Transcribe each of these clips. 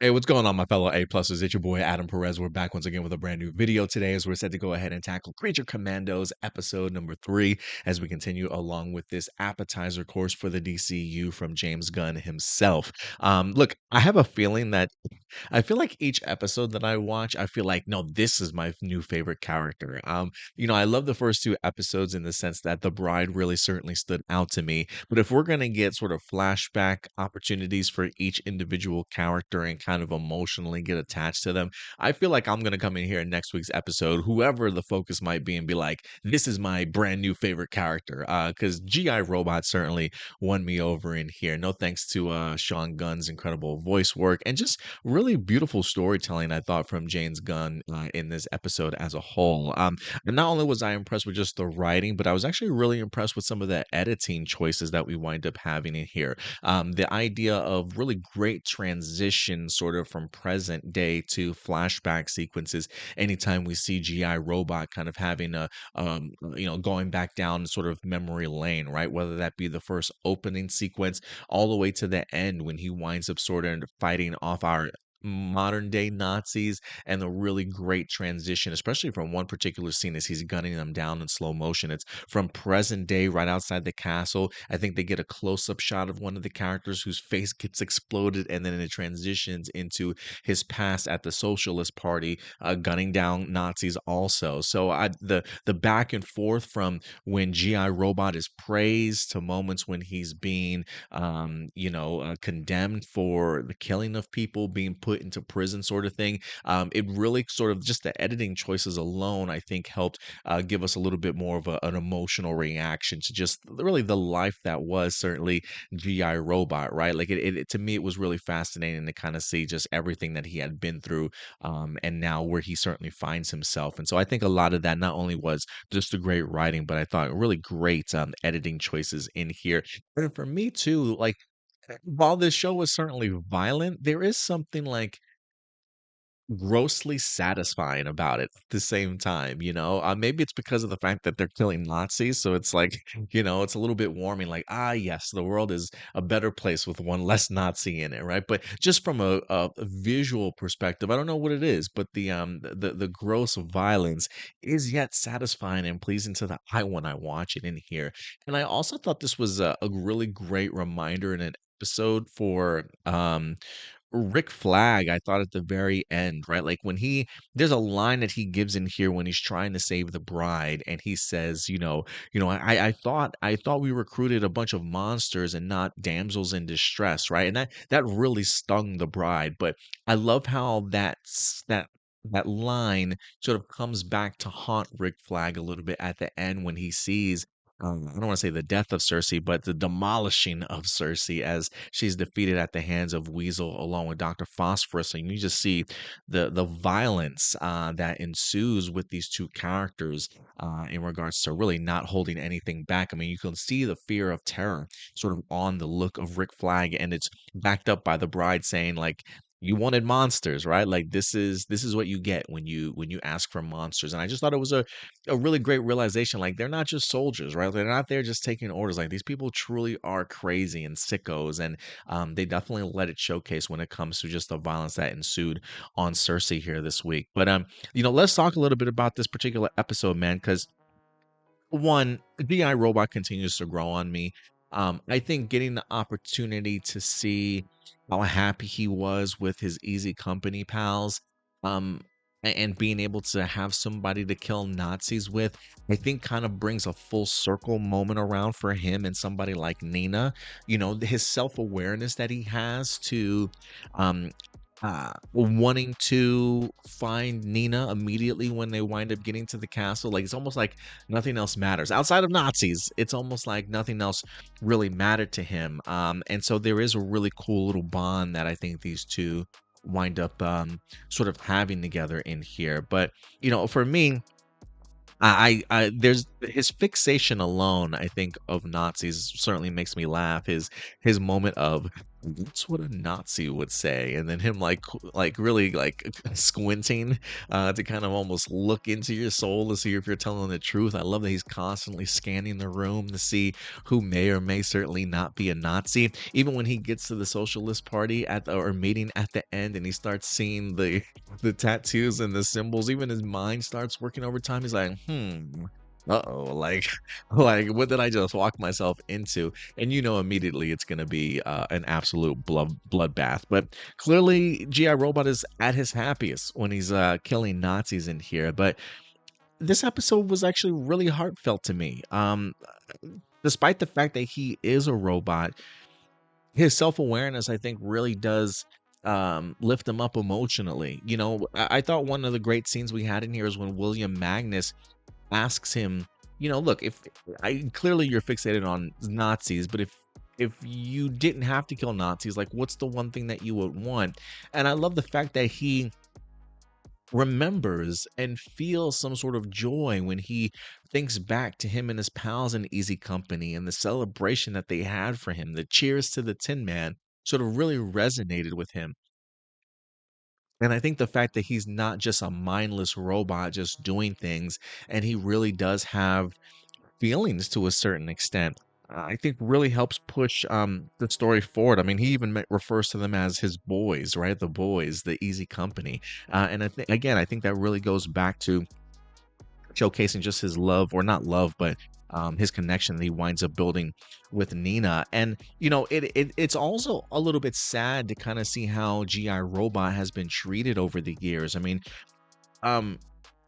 Hey, what's going on, my fellow A-pluses? It's your boy Adam Perez. We're back once again with a brand new video today as we're set to go ahead and tackle Creature Commandos episode number 3 as we continue along with this appetizer course for the DCU from James Gunn himself. Look, I have a feeling that I feel like each episode that I watch, I feel like, no, this is my new favorite character. I love the first two episodes in the sense that the bride really certainly stood out to me. But if we're gonna get sort of flashback opportunities for each individual character and kind of emotionally get attached to them, I feel like I'm gonna come in here in next week's episode, whoever the focus might be, and be like, this is my brand new favorite character. Because GI Robot certainly won me over in here. No thanks to Sean Gunn's incredible voice work and just really beautiful storytelling, I thought, from James Gunn in this episode as a whole. And not only was I impressed with just the writing, but I was actually really impressed with some of the editing choices that we wind up having in here. The idea of really great transition, sort of from present day to flashback sequences. Anytime we see GI Robot kind of having going back down sort of memory lane, right? Whether that be the first opening sequence all the way to the end when he winds up sort of fighting off our modern day Nazis, and the really great transition, especially from one particular scene as he's gunning them down in slow motion. It's from present day right outside the castle. I think they get a close up shot of one of the characters whose face gets exploded, and then it transitions into his past at the Socialist Party, gunning down Nazis also. So the back and forth from when GI Robot is praised to moments when he's being condemned for the killing of people, being put into prison, sort of thing. It really sort of just the editing choices alone, I think, helped give us a little bit more of an emotional reaction to just really the life that was certainly GI Robot, right? Like to me, it was really fascinating to kind of see just everything that he had been through, and now where he certainly finds himself. And so I think a lot of that not only was just the great writing, but I thought really great editing choices in here. And for me too, like while this show was certainly violent, there is something like grossly satisfying about it at the same time, you know? Maybe it's because of the fact that they're killing Nazis, so it's like, it's a little bit warming, like, yes, the world is a better place with one less Nazi in it, right? But just from a visual perspective, I don't know what it is, but the gross violence is yet satisfying and pleasing to the eye when I watch it in here. And I also thought this was a really great reminder in an episode for Rick Flag, I thought at the very end, right? Like when there's a line that he gives in here when he's trying to save the bride, and he says, I thought we recruited a bunch of monsters and not damsels in distress, right? And that really stung the bride. But I love how that line sort of comes back to haunt Rick Flag a little bit at the end when he sees I don't want to say the death of Cersei, but the demolishing of Cersei as she's defeated at the hands of Weasel along with Dr. Phosphorus. And you just see the violence that ensues with these two characters in regards to really not holding anything back. I mean, you can see the fear of terror sort of on the look of Rick Flag, and it's backed up by the bride saying, like, you wanted monsters, right? Like this is what you get when you ask for monsters. And I just thought it was a really great realization. Like they're not just soldiers, right? They're not there just taking orders. Like these people truly are crazy and sickos, and they definitely let it showcase when it comes to just the violence that ensued on Cersei here this week. But let's talk a little bit about this particular episode, man, because one, DI Robot continues to grow on me. I think getting the opportunity to see how happy he was with his easy company pals, um, and being able to have somebody to kill Nazis with, I think kind of brings a full circle moment around for him and somebody like Nina. His self awareness that he has to, um, wanting to find Nina immediately when they wind up getting to the castle. Like it's almost like nothing else matters outside of Nazis. It's almost like nothing else really mattered to him. And so there is a really cool little bond that I think these two wind up sort of having together in here. But for me, there's his fixation alone, I think, of Nazis certainly makes me laugh. His moment of That's what a Nazi would say, and then him, like, really, like, squinting, to kind of almost look into your soul to see if you're telling the truth. I love that he's constantly scanning the room to see who may or may certainly not be a Nazi. Even when he gets to the socialist party at the or meeting at the end, and he starts seeing the tattoos and the symbols, even his mind starts working overtime. He's like, uh-oh, like, like, what did I just walk myself into? And you know immediately it's going to be an absolute bloodbath. But clearly, GI Robot is at his happiest when he's killing Nazis in here. But this episode was actually really heartfelt to me. Despite the fact that he is a robot, his self awareness, I think, really does lift him up emotionally. You know, I thought one of the great scenes we had in here is when William Magnus asks him, you know, look, if I clearly you're fixated on Nazis, but if you didn't have to kill Nazis, like what's the one thing that you would want? And I love the fact that he remembers and feels some sort of joy when he thinks back to him and his pals in Easy Company and the celebration that they had for him. The cheers to the Tin Man sort of really resonated with him. And I think the fact that he's not just a mindless robot just doing things, and he really does have feelings to a certain extent, I think really helps push the story forward. I mean, he even refers to them as his boys, right? The boys, the Easy Company. And I think again, I think that really goes back to showcasing just his love, or not love, but his connection that he winds up building with Nina. And you know, it's also a little bit sad to kind of see how GI Robot has been treated over the years. I mean, um,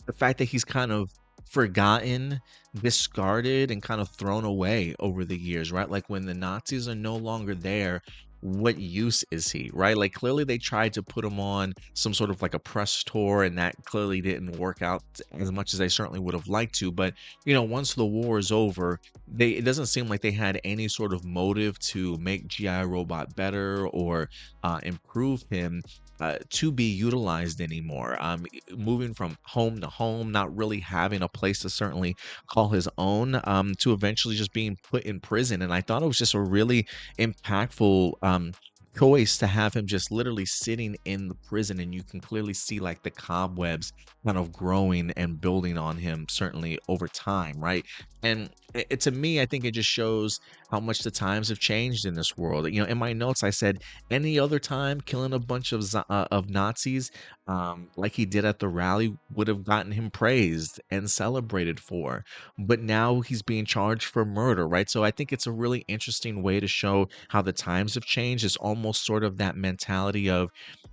the fact that he's kind of forgotten, discarded, and kind of thrown away over the years, right? Like when the Nazis are no longer there, what use is he, right? Like clearly they tried to put him on some sort of like a press tour, and that clearly didn't work out as much as they certainly would have liked to. But you know, once the war is over, it doesn't seem like they had any sort of motive to make GI Robot better or improve him to be utilized anymore. Moving from home to home, not really having a place to certainly call his own, to eventually just being put in prison. And I thought it was just a really impactful choice to have him just literally sitting in the prison, and you can clearly see like the cobwebs kind of growing and building on him certainly over time, right? And to me, I think it just shows how much the times have changed in this world. You know, in my notes I said any other time killing a bunch of of Nazis, like he did at the rally, would have gotten him praised and celebrated for, but now he's being charged for murder, right? So I think it's a really interesting way to show how the times have changed. It's almost sort of that mentality of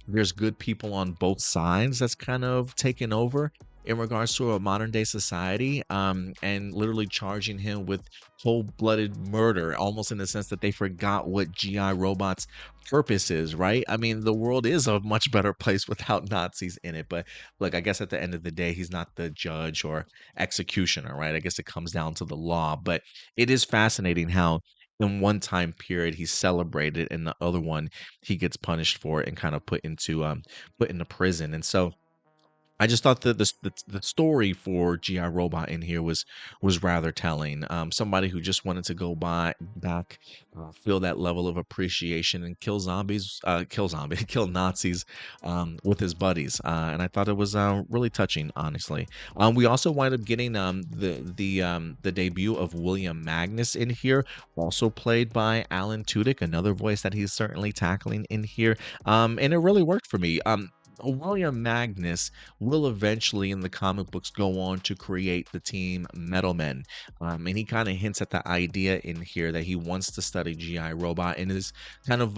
there's good people on both sides that's kind of taken over in regards to a modern day society, and literally charging him with cold-blooded murder, almost in the sense that they forgot what GI Robot's purpose is, right? I mean, the world is a much better place without Nazis in it. But look, I guess at the end of the day, he's not the judge or executioner, right? I guess it comes down to the law. But it is fascinating how in one time period he's celebrated, and the other one he gets punished for it and kind of put into prison. And so I just thought that the story for GI Robot in here was rather telling. Somebody who just wanted to go back, feel that level of appreciation and kill Nazis, with his buddies. And I thought it was really touching, honestly. We also wind up getting the debut of William Magnus in here, also played by Alan Tudyk, another voice that he's certainly tackling in here. And it really worked for me. William Magnus will eventually in the comic books go on to create the team Metal Men. And he kind of hints at the idea in here that he wants to study GI Robot and is kind of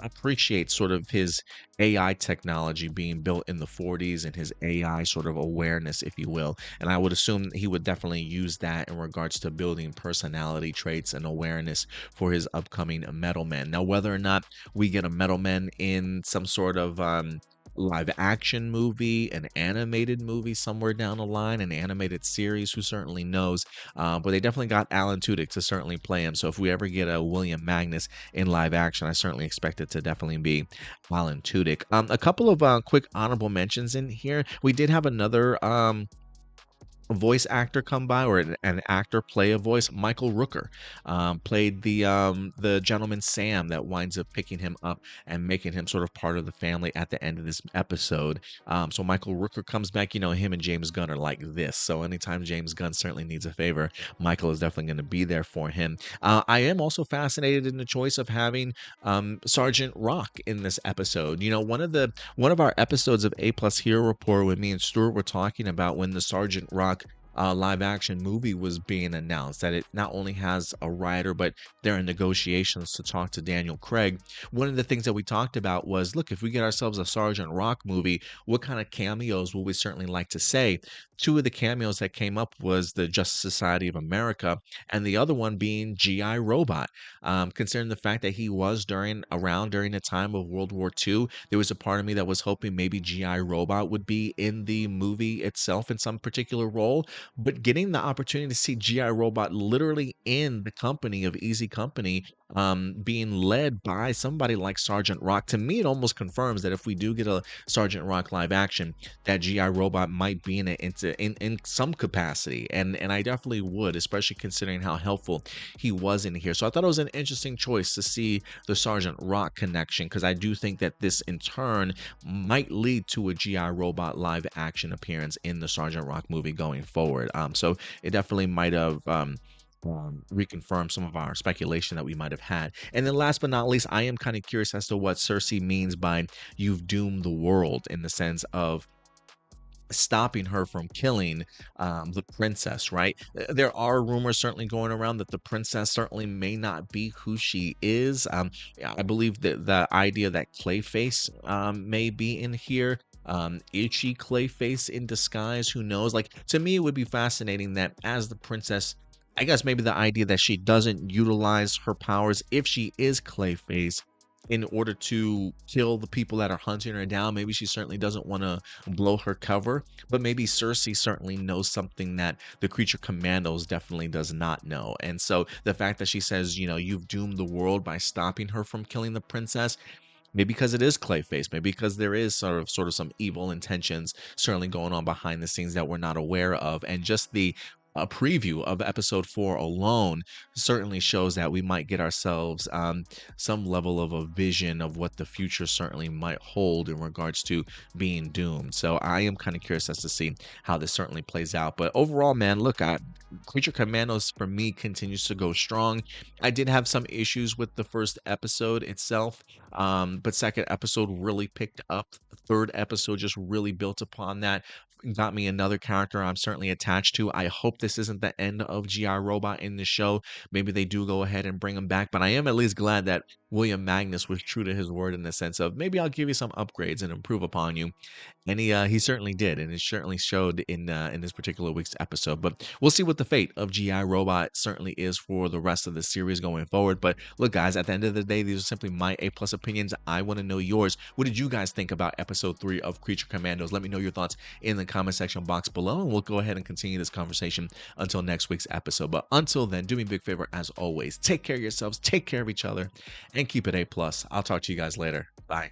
appreciates sort of his AI technology being built in the 40s and his AI sort of awareness, if you will. And I would assume he would definitely use that in regards to building personality traits and awareness for his upcoming Metal Men. Now, whether or not we get a Metal Men in some sort of live action movie, an animated movie somewhere down the line, an animated series, who certainly knows? But they definitely got Alan Tudyk to certainly play him. So if we ever get a William Magnus in live action, I certainly expect it to definitely be Alan Tudyk. A couple of quick honorable mentions in here. We did have another voice actor come by, or an actor play a voice. Michael Rooker played the gentleman Sam that winds up picking him up and making him sort of part of the family at the end of this episode. So Michael Rooker comes back. You know, him and James Gunn are like this. So anytime James Gunn certainly needs a favor, Michael is definitely going to be there for him. I am also fascinated in the choice of having Sergeant Rock in this episode. You know, one of our episodes of A Plus Hero Report with me and Stuart were talking about when the Sergeant Rock live action movie was being announced, that it not only has a writer, but they're in negotiations to talk to Daniel Craig. One of the things that we talked about was, look, if we get ourselves a Sergeant Rock movie, what kind of cameos will we certainly like to say? Two of the cameos that came up was the Justice Society of America, and the other one being GI Robot. Considering the fact that he was during the time of World War II, there was a part of me that was hoping maybe GI Robot would be in the movie itself in some particular role. But getting the opportunity to see GI Robot literally in the company of Easy Company, being led by somebody like Sergeant Rock, to me it almost confirms that if we do get a Sergeant Rock live action, that GI Robot might be in it in some capacity, and I definitely would, especially considering how helpful he was in here. So I thought it was an interesting choice to see the Sergeant Rock connection, because I do think that this in turn might lead to a GI Robot live action appearance in the Sergeant Rock movie going forward. So it definitely might have reconfirmed some of our speculation that we might have had. And then last but not least, I am kind of curious as to what Cersei means by "you've doomed the world," in the sense of stopping her from killing the princess, right? There are rumors certainly going around that the princess certainly may not be who she is. Yeah, I believe that the idea that Clayface may be in here. Is she Clayface in disguise? Who knows? Like, to me, it would be fascinating that as the princess, I guess maybe the idea that she doesn't utilize her powers if she is Clayface in order to kill the people that are hunting her down. Maybe she certainly doesn't want to blow her cover, but maybe Cersei certainly knows something that the creature Commandos definitely does not know. And so the fact that she says, you know, you've doomed the world by stopping her from killing the princess, maybe because it is Clayface, maybe because there is sort of some evil intentions certainly going on behind the scenes that we're not aware of. And just the a preview of episode 4 alone certainly shows that we might get ourselves some level of a vision of what the future certainly might hold in regards to being doomed. So I am kind of curious as to see how this certainly plays out. But overall, man, look, Creature Commandos for me continues to go strong. I did have some issues with the first episode itself, but second episode really picked up. The third episode just really built upon that, got me another character I'm certainly attached to. I hope this isn't the end of GI Robot in the show. Maybe they do go ahead and bring him back, but I am at least glad that William Magnus was true to his word in the sense of, maybe I'll give you some upgrades and improve upon you. And he certainly did, and it certainly showed in this particular week's episode. But we'll see what the fate of GI Robot certainly is for the rest of the series going forward. But look, guys, at the end of the day, these are simply my A plus opinions. I want to know yours. What did you guys think about episode 3 of Creature Commandos? Let me know your thoughts in the comment section box below, and we'll go ahead and continue this conversation until next week's episode. But until then, do me a big favor as always. Take care of yourselves, take care of each other, and keep it A plus. I'll talk to you guys later. Bye.